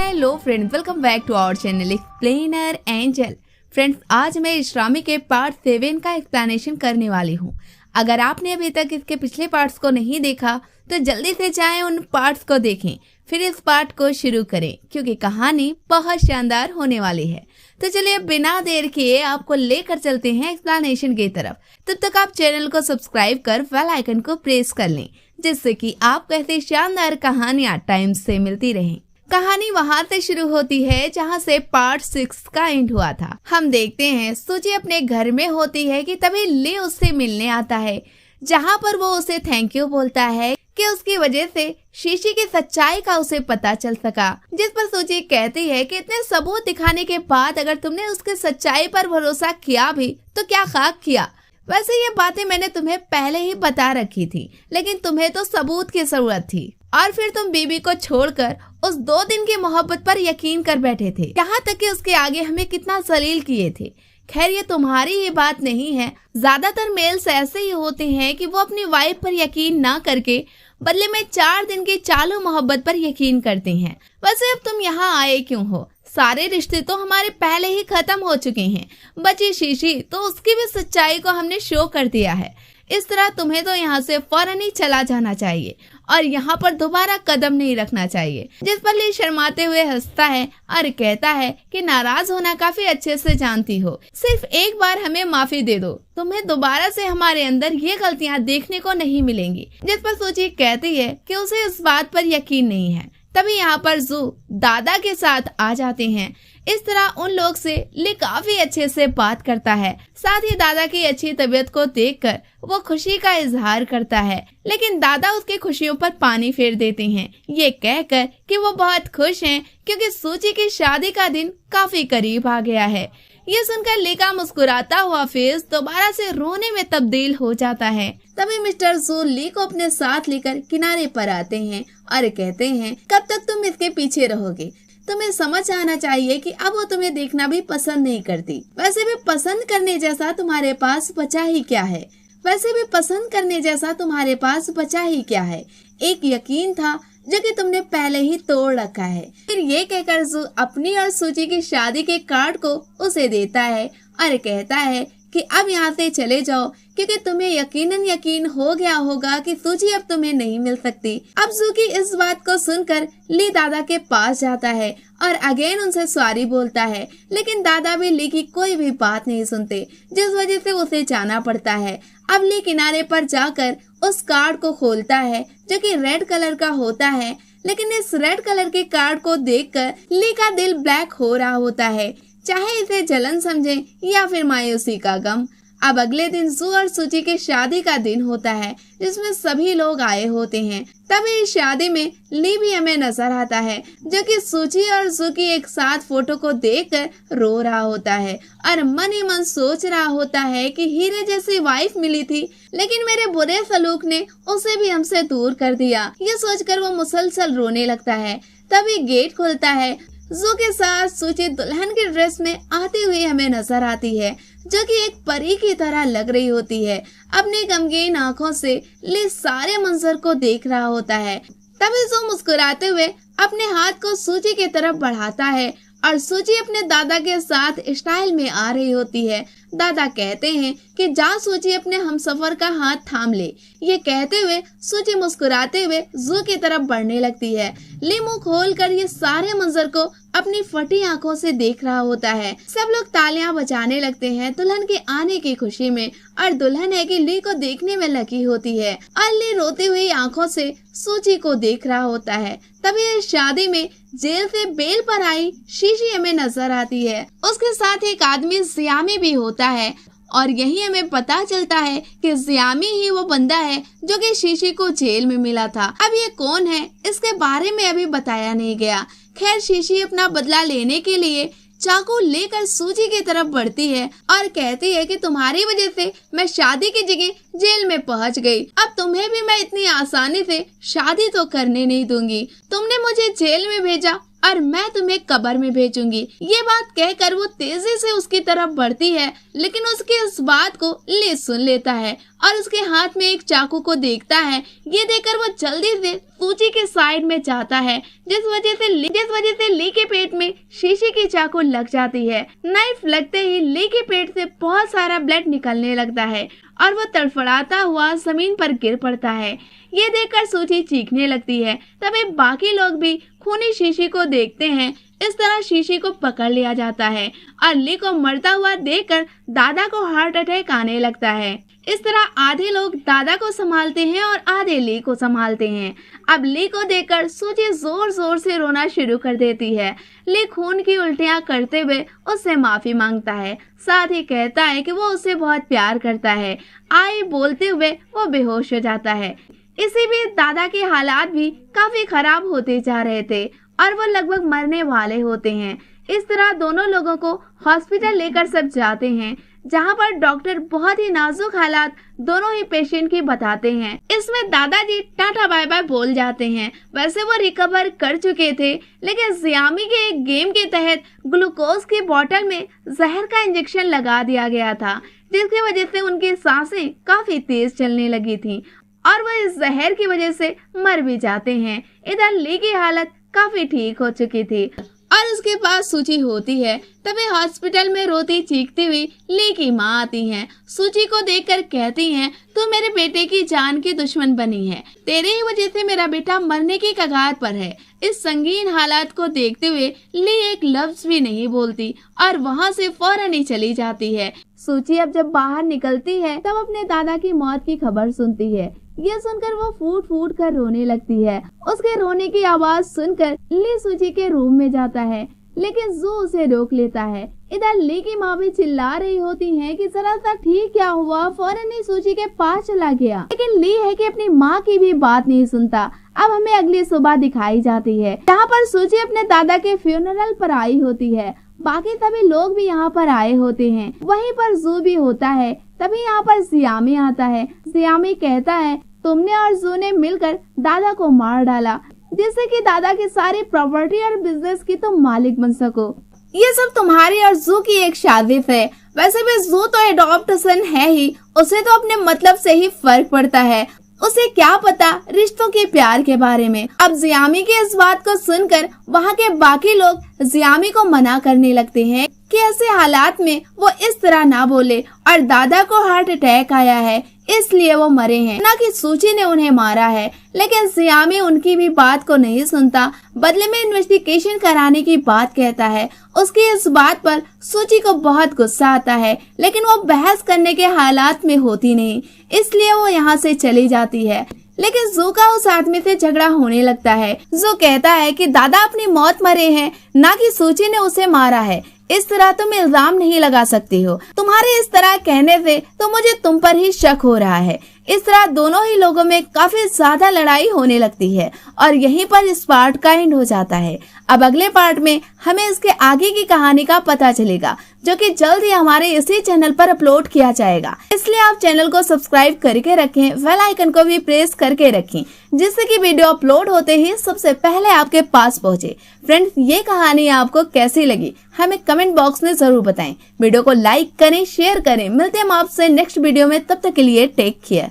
Hello friends, welcome back to our channel explainer angel. Friends, आज मैं इश्रामी के part 7 का एक्सप्लेनेशन करने वाली हूँ। अगर आपने अभी तक इसके पिछले पार्ट्स को नहीं देखा तो जल्दी से जाएं उन पार्ट्स को देखें, फिर इस पार्ट को शुरू करें क्योंकि कहानी बहुत शानदार होने वाली है। तो चलिए बिना देर किए आपको लेकर चलते हैं एक्सप्लेनेशन की तरफ। तब तक आप चैनल को सब्सक्राइब कर बेल आइकन को प्रेस कर लें जिससे कि आपको ऐसी शानदार कहानियां टाइम से मिलती रहें। कहानी वहां से शुरू होती है जहां से पार्ट 6 का एंड हुआ था। हम देखते हैं सूची अपने घर में होती है कि तभी ली उससे मिलने आता है, जहां पर वो उसे थैंक यू बोलता है कि उसकी वजह से शीशी की सच्चाई का उसे पता चल सका। जिस पर सूची कहती है कि इतने सबूत दिखाने के बाद अगर तुमने उसके सच्चाई पर भरोसा किया भी तो क्या खाक किया। वैसे ये बातें मैंने तुम्हें पहले ही बता रखी थी, लेकिन तुम्हें तो सबूत की जरूरत थी और फिर तुम बीबी को छोड़कर उस 2 दिन की मोहब्बत पर यकीन कर बैठे थे, यहाँ तक कि उसके आगे हमें कितना जलील किए थे। खैर ये तुम्हारी ही बात नहीं है, ज्यादातर मेल्स ऐसे ही होते हैं कि वो अपनी वाइफ पर यकीन ना करके बदले में 4 दिन की चालू मोहब्बत पर यकीन करते हैं। वैसे अब तुम यहाँ आए क्यों हो? सारे रिश्ते तो हमारे पहले ही खत्म हो चुके हैं, बची शीशी तो उसकी भी सच्चाई को हमने शो कर दिया है। इस तरह तुम्हें तो यहाँ से फौरन ही चला जाना चाहिए और यहाँ पर दोबारा कदम नहीं रखना चाहिए। जिस पर ली शर्माते हुए हंसता है और कहता है कि नाराज होना काफी अच्छे से जानती हो, सिर्फ एक बार हमें माफी दे दो, तुम्हें दोबारा से हमारे अंदर ये गलतियाँ देखने को नहीं मिलेंगी। जिस पर सूची कहती है कि उसे इस बात पर यकीन नहीं है। तभी यहाँ पर जू दादा के साथ आ जाते हैं। इस तरह उन लोग से ली काफी अच्छे से बात करता है, साथ ही दादा की अच्छी तबीयत को देखकर वो खुशी का इजहार करता है, लेकिन दादा उसकी खुशियों पर पानी फेर देते हैं, ये कहकर कि वो बहुत खुश हैं क्योंकि सूची की शादी का दिन काफी करीब आ गया है। ये सुनकर ली का मुस्कुराता हुआ फेस दोबारा से रोने में तब्दील हो जाता है। तभी मिस्टर जू ली को अपने साथ लेकर किनारे पर आते हैं और कहते हैं, कब तक तुम इसके पीछे रहोगे? तुम्हें समझ आना चाहिए कि अब वो तुम्हें देखना भी पसंद नहीं करती। वैसे भी पसंद करने जैसा तुम्हारे पास बचा ही क्या है? एक यकीन था जो कि तुमने पहले ही तोड़ रखा है। फिर ये कहकर जू अपनी और सूची की शादी के कार्ड को उसे देता है और कहता है कि अब यहाँ से चले जाओ क्योंकि तुम्हें यकीनन यकीन हो गया होगा कि सूची अब तुम्हें नहीं मिल सकती। अब जू की इस बात को सुनकर ली दादा के पास जाता है और अगेन उनसे सॉरी बोलता है, लेकिन दादा भी ली की कोई भी बात नहीं सुनते, जिस वजह से उसे जाना पड़ता है। अब ली किनारे पर जाकर उस कार्ड को खोलता है जो कि रेड कलर का होता है, लेकिन इस रेड कलर के कार्ड को देखकर ली का दिल ब्लैक हो रहा होता है, चाहे इसे जलन समझे या फिर मायूसी का गम। अब अगले दिन जू और सूची के शादी का दिन होता है जिसमें सभी लोग आए होते हैं। तभी इस शादी में ली भी हमें नजर आता है जो कि सूची और जू की एक साथ फोटो को देखकर रो रहा होता है और मन ही मन सोच रहा होता है कि हीरे जैसी वाइफ मिली थी, लेकिन मेरे बुरे सलूक ने उसे भी हमसे दूर कर दिया। ये सोचकर वो मुसलसल रोने लगता है। तभी गेट खुलता है। जू के साथ सूची दुल्हन की ड्रेस में आती हुई हमें नजर आती है जो कि एक परी की तरह लग रही होती है। अपनी गमगीन आंखों से ली सारे मंजर को देख रहा होता है। तभी जू मुस्कुराते हुए अपने हाथ को सूची की तरफ बढ़ाता है और सूची अपने दादा के साथ स्टाइल में आ रही होती है। दादा कहते हैं कि जा सूची अपने हमसफर का हाथ थाम ले। ये कहते हुए सूची मुस्कुराते हुए जू की तरफ बढ़ने लगती है। ली मुंह खोलकर ये सारे मंजर को अपनी फटी आंखों से देख रहा होता है। सब लोग तालियां बजाने लगते हैं दुल्हन के आने की खुशी में और दुल्हन है कि ली को देखने में लगी होती है और ली रोती हुई आंखों से सूची को देख रहा होता है। तभी इस शादी में जेल से बेल पर आई शीशी हमें नजर आती है। उसके साथ एक आदमी जियामी भी होता है और यही हमें पता चलता है कि जियामी ही वो बंदा है जो कि शीशी को जेल में मिला था। अब ये कौन है इसके बारे में अभी बताया नहीं गया। खैर शीशी अपना बदला लेने के लिए चाकू लेकर सूची की तरफ बढ़ती है और कहती है कि तुम्हारी वजह से मैं शादी की जगह जेल में पहुंच गई। अब तुम्हें भी मैं इतनी आसानी से शादी तो करने नहीं दूंगी। तुमने मुझे जेल में भेजा और मैं तुम्हें कब्र में भेजूंगी। ये बात कहकर वो तेजी से उसकी तरफ बढ़ती है, लेकिन उसकी इस बात को ली सुन लेता है और उसके हाथ में एक चाकू को देखता है। ये देखकर वो जल्दी से सूची के साइड में जाता है, जिस वजह से ली के पेट में शीशे की चाकू लग जाती है। नाइफ लगते ही ली के पेट से बहुत सारा ब्लड निकलने लगता है और वो तड़फड़ाता हुआ जमीन पर गिर पड़ता है। ये देखकर सूची चीखने लगती है। तभी बाकी लोग भी खूनी शीशी को देखते हैं। इस तरह शीशी को पकड़ लिया जाता है और ली को मरता हुआ देखकर दादा को हार्ट अटैक आने लगता है। इस तरह आधे लोग दादा को संभालते हैं और आधे ली को संभालते हैं। अब ली को देखकर सूची जोर जोर से रोना शुरू कर देती है। ली खून की उल्टियां करते हुए उससे माफी मांगता है, साथ ही कहता है कि वो उससे बहुत प्यार करता है। आई बोलते हुए वो बेहोश हो जाता है। इसी बीच दादा के हालात भी काफी खराब होते जा रहे थे और वो लगभग मरने वाले होते हैं। इस तरह दोनों लोगों को हॉस्पिटल लेकर सब जाते हैं, जहां पर डॉक्टर बहुत ही नाजुक हालात दोनों ही पेशेंट की बताते हैं। इसमें दादाजी टाटा बाय बाय बोल जाते हैं। वैसे वो रिकवर कर चुके थे, लेकिन जियामी के एक गेम के तहत ग्लूकोज की बोतल में जहर का इंजेक्शन लगा दिया गया था, जिसकी वजह से उनकी सांसें काफी तेज चलने लगी थी और वो इस जहर की वजह से मर भी जाते हैं। इधर ली की हालत काफी ठीक हो चुकी थी और उसके पास सूची होती है। तभी हॉस्पिटल में रोती चीखती हुई ली की माँ आती हैं। सूची को देखकर कहती हैं, तू मेरे बेटे की जान की दुश्मन बनी है, तेरे ही वजह से मेरा बेटा मरने की कगार पर है। इस संगीन हालात को देखते हुए ली एक लफ्ज भी नहीं बोलती और वहाँ से फौरन ही चली जाती है। सूची अब जब बाहर निकलती है तब अपने दादा की मौत की खबर सुनती है। ये सुनकर वो फूट फूट कर रोने लगती है। उसके रोने की आवाज सुनकर ली सूची के रूम में जाता है, लेकिन जू उसे रोक लेता है। इधर ली की माँ भी चिल्ला रही होती है कि जरा सा ठीक क्या हुआ, फौरन ही सूची के पास चला गया। लेकिन ली है कि अपनी माँ की भी बात नहीं सुनता। अब हमें अगली सुबह दिखाई जाती है, जहाँ पर सूची अपने दादा के फ्यूनरल पर आई होती है। बाकी सभी लोग भी यहाँ पर आए होते हैं। वहीं पर जू भी होता है। तभी यहाँ पर जियामी आता है। जियामी कहता है, तुमने और जू ने मिलकर दादा को मार डाला, जिससे कि दादा की सारी प्रॉपर्टी और बिजनेस की तुम मालिक बन सको। ये सब तुम्हारी और जू की एक साजिश है। वैसे भी जू तो एडॉप्ट सन है ही, उसे तो अपने मतलब से ही फर्क पड़ता है। उसे क्या पता रिश्तों के प्यार के बारे में। अब जियामी की इस बात को सुनकर वहाँ के बाकी लोग जियामी को मना करने लगते हैं कि ऐसे हालात में वो इस तरह ना बोले और दादा को हार्ट अटैक आया है इसलिए वो मरे हैं, ना कि सूची ने उन्हें मारा है। लेकिन जियामी उनकी भी बात को नहीं सुनता, बदले में इन्वेस्टिगेशन कराने की बात कहता है। उसकी इस बात पर सूची को बहुत गुस्सा आता है, लेकिन वो बहस करने के हालात में होती नहीं, इसलिए वो यहाँ से चली जाती है। लेकिन जू का उस आदमी से झगड़ा होने लगता है। जू कहता है कि दादा अपनी मौत मरे हैं, ना कि सूची ने उसे मारा है। इस तरह तुम इल्जाम नहीं लगा सकती हो। तुम्हारे इस तरह कहने से तो मुझे तुम पर ही शक हो रहा है। इस तरह दोनों ही लोगों में काफी ज्यादा लड़ाई होने लगती है और यहीं पर इस पार्ट का एंड हो जाता है। अब अगले पार्ट में हमें इसके आगे की कहानी का पता चलेगा, जो कि जल्द ही हमारे इसी चैनल पर अपलोड किया जाएगा। इसलिए आप चैनल को सब्सक्राइब करके रखें, बेल आइकन को भी प्रेस करके रखें, जिससे कि वीडियो अपलोड होते ही सबसे पहले आपके पास पहुंचे। फ्रेंड्स, ये कहानी आपको कैसी लगी हमें कमेंट बॉक्स में जरूर बताएं। वीडियो को लाइक करें, शेयर करें। मिलते हैं आपसे नेक्स्ट वीडियो में, तब तक के लिए टेक केयर।